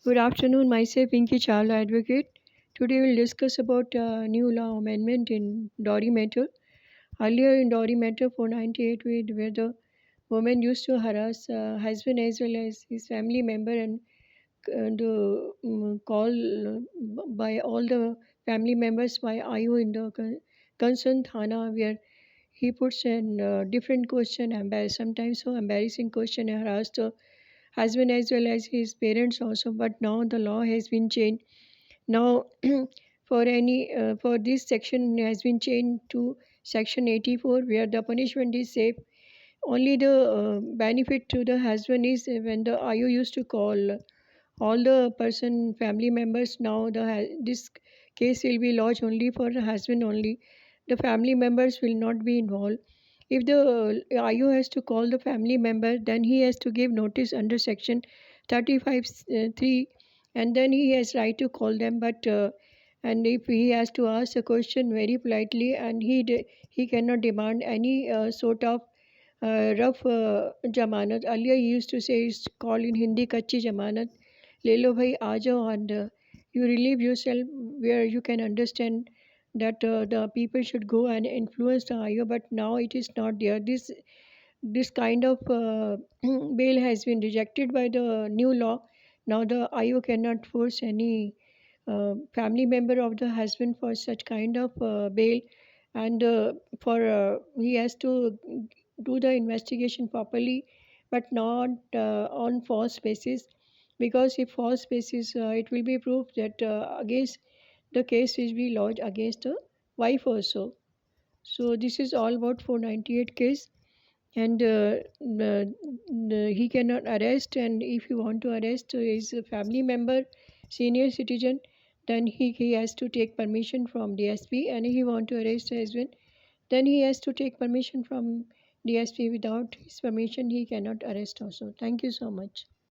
Good afternoon, myself Pinky Chawla, advocate. Today we'll discuss about new law amendment in Dowry matter. Earlier in Dowry matter 498, where the woman used to harass husband as well as his family member and call by all the family members by IO in the concerned Thana, where he puts in different question, sometimes so embarrassing question, harassed the husband as well as his parents also. But now the law has been changed. Now for this section has been changed to section 84, where the punishment is safe. Only the benefit to the husband is when the IO used to call all the person family members. Now this case will be lodged only for the husband only. The family members will not be involved. If the IO has to call the family member, then he has to give notice under section 35 3, and then he has right to call them. But and if he has to ask a question very politely, and he cannot demand any sort of rough जमानत. Earlier he used to say, it's called in Hindi कच्ची जमानत. ले लो भाई आ जाओ, and you relieve yourself where you can understand that the people should go and influence the IO. But now it is not there. This kind of bail has been rejected by the new law. Now the IO cannot force any family member of the husband for such kind of bail, and for he has to do the investigation properly, but not on false basis. Because if false basis, it will be proof that against the case will be lodged against the wife also. So this is all about 498 case. And he cannot arrest, and if he want to arrest his family member, senior citizen, then he has to take permission from DSP. And if he want to arrest his husband, then he has to take permission from DSP. Without his permission he cannot arrest also. Thank you so much.